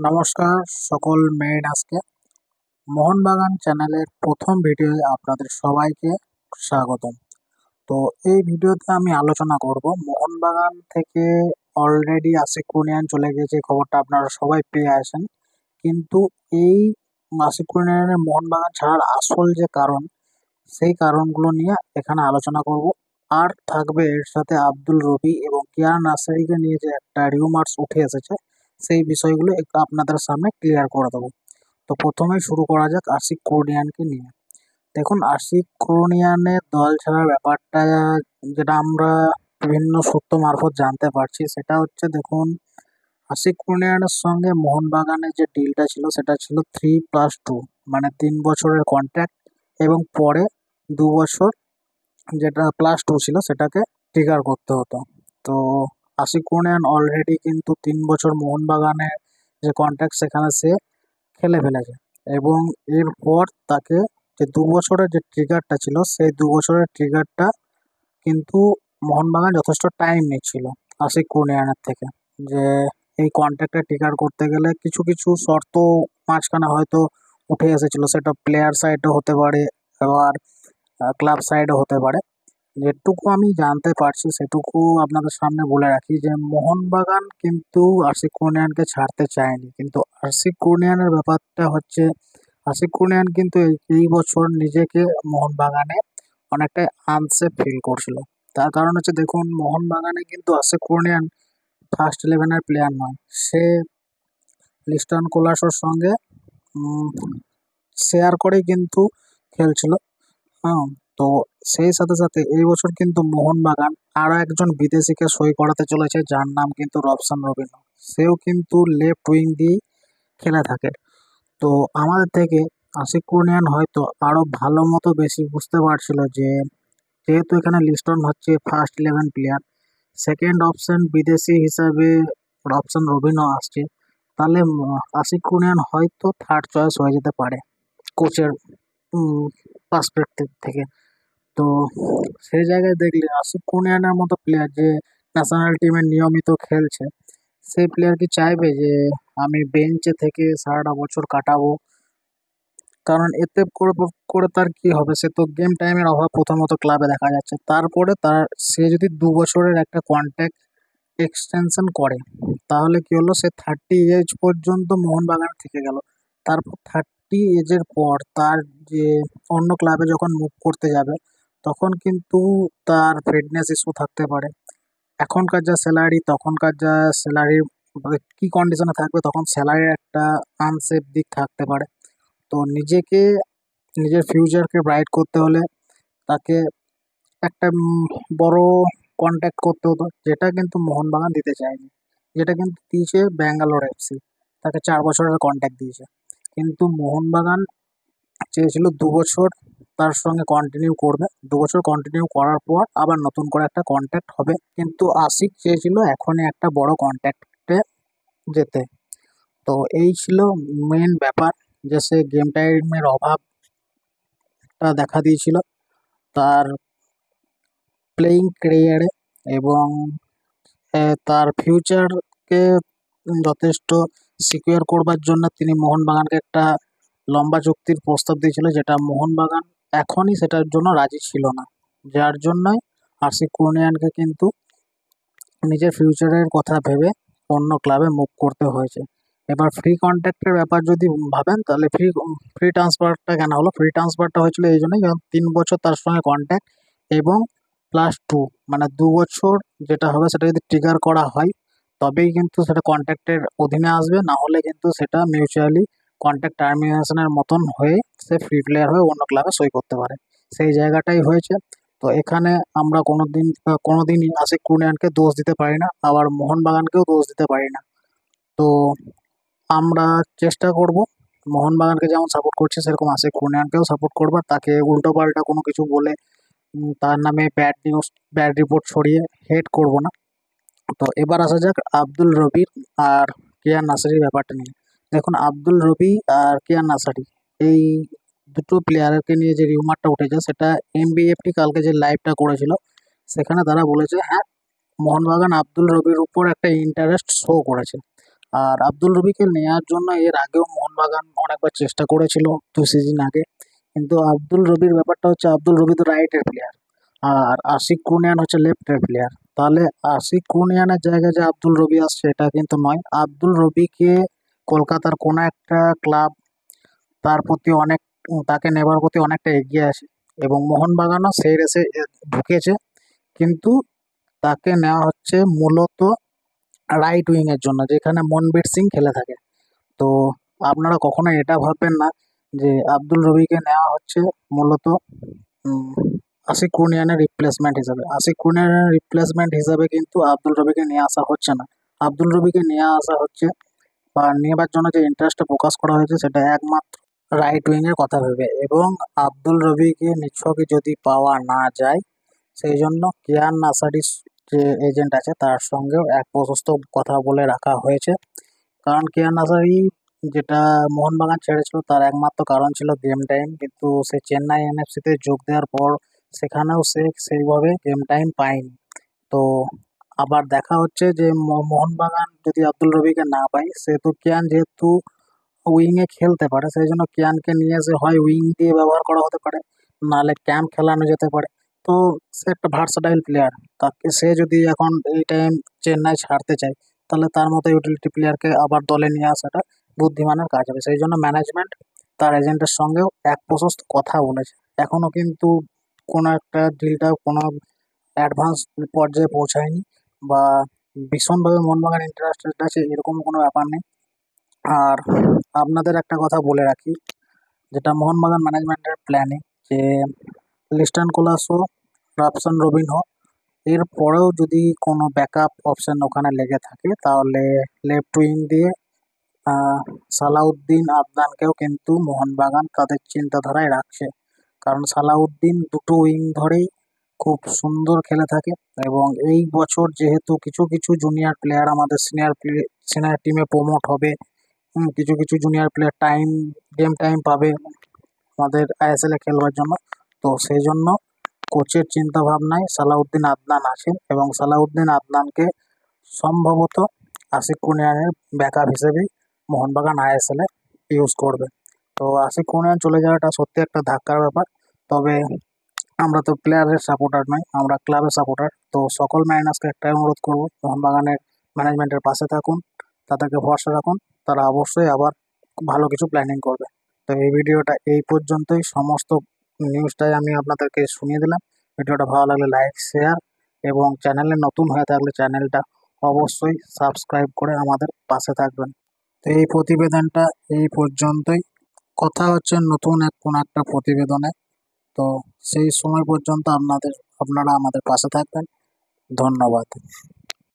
নমস্কার সকল মেরিনার্সকে। মোহনবাগান চ্যানেলের প্রথম ভিডিওয়ে আপনাদের সবাইকে স্বাগতম। তো এই ভিডিওতে আমি আলোচনা করব মোহনবাগান থেকে অলরেডি আশিক কুনিয়ান চলে গেছে, খবরটা আপনারা সবাই পেয়ে আছেন। কিন্তু এই আশিক কুনিয়ানের মোহনবাগান ছাড়ার আসল যে কারণ, সেই কারণগুলো নিয়ে এখানে আলোচনা করব। আর থাকবে এর সাথে আব্দুল রবি এবং কিয়ান নার্সারিকে নিয়ে যে একটা রিউমার্স উঠে এসেছে, সেই বিষয়গুলো একটু আপনাদের সামনে ক্লিয়ার করে দেবো। তো প্রথমে শুরু করা যাক আশিক কুনিয়ানকে নিয়ে। দেখুন, আশিক কুনিয়ানের দল ছাড়ার ব্যাপারটা যেটা আমরা বিভিন্ন সূত্র মারফত জানতে পারছি, সেটা হচ্ছে, দেখুন, আশিক কুনিয়ানের সঙ্গে মোহনবাগানের যে ডিলটা ছিল সেটা ছিল 3+2, মানে 3 বছরের কন্ট্রাক্ট, এবং পরে 2 বছর যেটা +2 ছিল সেটাকে ট্রিগার করতে হতো। তো আশিক কুনিয়ান অলরেডি কিন্তু 3 বছর মোহনবাগানের যে কন্ট্রাক্ট সেখানে সে খেলে ফেলেছে, এবং এরপর তাকে যে 2 বছরের যে ট্রিগারটা ছিল সেই 2 বছরের ট্রিগারটা কিন্তু মোহনবাগান যথেষ্ট টাইম নিচ্ছিল আশিক কুনিয়ানের থেকে, যে এই কন্ট্রাক্টটা ট্রিগার করতে গেলে কিছু কিছু শর্ত মাঝখানে হয়তো উঠে এসেছিল, সেটা প্লেয়ার সাইডে হতে পারে, আবার ক্লাব সাইডে হতে পারে। যেটুকু আমি জানতে পারছি সেটুকু আপনাদের সামনে বলে রাখি, যে মোহনবাগান কিন্তু আশিক কুনিয়ানকে ছাড়তে চায়নি। কিন্তু আশিক কুনিয়ানের ব্যাপারটা হচ্ছে, আশিক কুনিয়ান কিন্তু এই বছর নিজেকে মোহনবাগানে অনেকটাই আনসেফ ফিল করছিল। তার কারণ হচ্ছে, দেখুন, মোহনবাগানে কিন্তু আশিক কুনিয়ান ফার্স্ট 11-এর প্লেয়ার নয়, সে লিস্টন কোলাসোর সঙ্গে শেয়ার করেই কিন্তু খেলছিল। হ্যাঁ, তো সেই সাথে সাথে এই বছর কিন্তু মোহনবাগান আরও একজন বিদেশিকে সই করাতে চলেছে, যার নাম কিন্তু রবসান রবিনো। সেও কিন্তু লেফট উইং দিয়েই খেলে থাকে। তো আমাদের থেকে আশিক কুনিয়ান হয়তো আরও ভালো মতো বেশি বুঝতে পারছিল যে যেহেতু এখানে লিস্টন হচ্ছে ফার্স্ট 11 প্লেয়ার, সেকেন্ড অপশন বিদেশি হিসাবে রবসান রবিনো আসছে, তাহলে আশিক কুনিয়ান হয়তো থার্ড চয়েস হয়ে যেতে পারে কোচের পার্সপেক্টিভ থেকে। তো সেই জায়গায় দেখলে আশিক কুনিয়ানের মতো প্লেয়ার যে ন্যাশনাল টিমে নিয়মিত খেলছে, সেই প্লেয়ার কি চাইবে যে আমি বেঞ্চে থেকে সারাটা বছর কাটাবো? কারণ এতে করে করে তার কি হবে, সে তো গেম টাইমের অভাব প্রথমত ক্লাবে দেখা যাচ্ছে, তারপরে সে যদি 2 বছরের একটা কন্ট্রাক্ট এক্সটেনশন করে, তাহলে কি হলো, সে 30 এজ পর্যন্ত মোহনবাগান থেকে গেল। তারপর 30 এজের পর তার যে অন্য ক্লাবে যখন মুভ করতে যাবে, তখন কিন্তু তার ফিটনেস ইস্যু থাকতে পারে। এখনকার যা স্যালারি, তখনকার যা স্যালারির কী কন্ডিশনে থাকবে, তখন স্যালারির একটা আনসেফ দিক থাকতে পারে। তো নিজের ফিউচারকে ব্রাইট করতে হলে তাকে একটা বড় কন্ট্যাক্ট করতে হতো, যেটা কিন্তু মোহনবাগান দিতে চায়নি। যেটা কিন্তু দিয়েছে ব্যাঙ্গালোর এফসি, তাকে 4 বছরের কন্ট্যাক্ট দিয়েছে। কিন্তু মোহনবাগান চেয়েছিল 2 বছর তার সঙ্গে কন্টিনিউ করবে, 2 বছর কন্টিনিউ করার পর আবার নতুন করে একটা কন্ট্যাক্ট হবে। কিন্তু আশিক চেয়েছিল এখনই একটা বড় কন্ট্যাক্টে যেতে। তো এই ছিল মেন ব্যাপার, যে সে গেম টাইমের অভাবটা দেখা দিয়েছিল তার প্লেয়িং ক্যারিয়ারে, এবং তার ফিউচারকে যথেষ্ট সিকিউর করবার জন্য তিনি মোহনবাগানকে একটা লম্বা চুক্তির প্রস্তাব দিয়েছিল, যেটা মোহনবাগান এখনই সেটার জন্য রাজি ছিল না, যার জন্যই আশিক কুনিয়ানকে কিন্তু নিজের ফিউচারের কথা ভেবে অন্য ক্লাবে মুভ করতে হয়েছে। এবার ফ্রি কন্ট্রাক্টের ব্যাপার যদি ভাবেন, তাহলে ফ্রি ট্রান্সফারটা কেন হলো, ফ্রি ট্রান্সফারটা হয়েছিল এই জন্যই, কারণ 3 বছর তার সঙ্গে কন্ট্রাক্ট, এবং +2, মানে 2 বছর যেটা হবে সেটা যদি ট্রিগার করা হয়, তবেই কিন্তু সেটা কন্ট্রাক্টের অধীনে আসবে, না হলে কিন্তু সেটা মিউচুয়ালি কন্ট্রাক্ট টার্মিনেশনের মতন হয়ে সে ফ্রি প্লেয়ার হয়ে অন্য ক্লাবে সই করতে পারে। সেই জায়গাটাই হয়েছে। তো এখানে আমরা কোনোদিনই আশিক কুনিয়ানকে দোষ দিতে পারি না, আবার মোহনবাগানকেও দোষ দিতে পারি না। তো আমরা চেষ্টা করব মোহনবাগানকে যেমন সাপোর্ট করছি, সেরকম আশিক কুনিয়ানকেও সাপোর্ট করবো, তাকে উল্টোপাল্টা কোনো কিছু বলে তার নামে ব্যাড রিপোর্ট ছড়িয়ে হেট করব না। তো এবার আসা যাক আব্দুল রবির আর কিয়ান নাসারির ব্যাপারটা নিয়ে। দেখুন, আব্দুল রবি আর কিয়ান নাসারি, এই দুটো প্লেয়ারকে নিয়ে যে রিউমারটা উঠেছে, সেটা এমবিএফটি কালকে যে লাইভটা করেছিল, সেখানে তারা বলেছে, হ্যাঁ, মোহনবাগান আব্দুল রবির উপর একটা ইন্টারেস্ট শো করেছে। আর আব্দুল রবিকে নেওয়ার জন্য এর আগেও মোহনবাগান অনেকবার চেষ্টা করেছিল 2 সিজন আগে, কিন্তু আব্দুল রবির ব্যাপারটা হচ্ছে আব্দুল রবি তো রাইটের প্লেয়ার আর আশিক কুনিয়ান হচ্ছে লেফটের প্লেয়ার। তাহলে আশিক কুনিয়ানের জায়গায় যে আব্দুল রবি আসছে এটা কিন্তু নয়। আব্দুল রবিকে কলকাতার কোনো একটা ক্লাব তার প্রতি অনেক তাকে নেবার প্রতি অনেকটা এগিয়ে আছে এবং মোহনবাগানও সেই রেসে ঢুকেছে, কিন্তু তাকে নেওয়া হচ্ছে মূলত রাইট উইংয়ের জন্য, যেখানে মনবীর সিং খেলে থাকে। তো আপনারা কখনো এটা ভাববেন না যে আব্দুল রবিকে নেওয়া হচ্ছে মূলত উম, আশিক কুনিয়ানের রিপ্লেসমেন্ট হিসাবে। আশিক কুনিয়ানের রিপ্লেসমেন্ট হিসাবে কিন্তু আব্দুল রবিকে নিয়ে আসা হচ্ছে না। আব্দুল রবিকে নিয়ে আসা হচ্ছে বা নেবার জন্য যে ইন্টারেস্টটা প্রকাশ করা হয়েছে সেটা একমাত্র রাইট উইংয়ের কথা ভেবে, এবং আব্দুল রবিকে নিছকে যদি পাওয়া না যায় সেই জন্য কিয়ান নাসারির যে এজেন্ট আছে তার সঙ্গেও এক প্রশস্ত কথা বলে রাখা হয়েছে। কারণ কিয়ান নাসারি যেটা মোহনবাগান ছেড়েছিল তার একমাত্র কারণ ছিল গেম টাইম, কিন্তু সে চেন্নাই এনএফসিতে যোগ দেওয়ার পর সেখানেও সে সেইভাবে গেম টাইম পায়নি। তো আবার দেখা হচ্ছে যে মোহনবাগান যদি আব্দুল রবিকে না পায়, সেহেতু কিয়ান যেহেতু উইংয়ে খেলতে পারে সেই জন্য কিয়ানকে নিয়ে এসে হয় উইং দিয়ে ব্যবহার করা হতে পারে, নাহলে ক্যাম্প খেলানো যেতে পারে। তো সে একটা ভার্সাটাইল প্লেয়ার, তাকে সে যদি এখন এই টাইম চেন্নাই ছাড়তে চায় তাহলে তার মতো ইউটিলিটি প্লেয়ারকে আবার দলে নিয়ে আসাটা বুদ্ধিমানের কাজ হবে। সেই জন্য ম্যানেজমেন্ট তার এজেন্টের সঙ্গেও এক প্রশস্ত কথা বলেছে। এখনও কিন্তু কোনো একটা ডিলটা কোনো অ্যাডভান্স পর্যায়ে পৌঁছায়নি বা ভীষণভাবে মোহনবাগান ইন্টারেস্টেড আছে এরকম কোনো ব্যাপার নেই। আর আপনাদের একটা কথা বলে রাখি, যেটা মোহনবাগান ম্যানেজমেন্টের প্ল্যানিং, যে লিস্টন কোলাসো, রবসন রবিনহো এর পরেও যদি কোনো ব্যাকআপ অপশন ওখানে লেগে থাকে তাহলে লেফট উইং দিয়ে সালাউদ্দিন আদনানকেও কিন্তু মোহনবাগান তাদের চিন্তাধারায় রাখছে। কারণ সালাউদ্দিন দুটো উইং ধরেই খুব সুন্দর খেলে থাকে এবং এই বছর যেহেতু কিছু কিছু জুনিয়র প্লেয়ার আমাদের সিনিয়র টিমে প্রমোট হবে, কিছু কিছু জুনিয়র প্লেয়ার গেম টাইম পাবে আমাদের আইএসএল এ খেলবার জন্য। তো সেই জন্য কোচের চিন্তা ভাবনায় সালাউদ্দিন আদনান আছেন এবং সালাউদ্দিন আদনানকে সম্ভবত আশিক কুনিয়ানের ব্যাকআপ হিসেবেই মোহনবাগান আইএসএল এ ইউজ করবে। তো আশিক কুনিয়ান চলে যাওয়াটা সত্যি একটা ধাক্কার ব্যাপার। তবে আমরা তো প্লেয়ারের সাপোর্টার নই, আমরা ক্লাবের সাপোর্টার। তো সকল ম্যানেজার্সকে একটাই অনুরোধ করবো, মোহনবাগানের ম্যানেজমেন্টের পাশে থাকুন, তাদেরকে ভরসা রাখুন, তারা অবশ্যই আবার ভালো কিছু প্ল্যানিং করবে। তো এই ভিডিওটা এই পর্যন্তই, সমস্ত নিউজটাই আমি আপনাদেরকে শুনিয়ে দিলাম। ভিডিওটা ভালো লাগলে লাইক, শেয়ার এবং চ্যানেলে নতুন হয়ে থাকলে চ্যানেলটা অবশ্যই সাবস্ক্রাইব করে আমাদের পাশে থাকবেন। তো এই প্রতিবেদনটা এই পর্যন্তই, কথা হচ্ছে নতুন কোনো একটা প্রতিবেদনে। তো সেই সময় পর্যন্ত আপনারা আমাদের পাশে থাকবেন। ধন্যবাদ।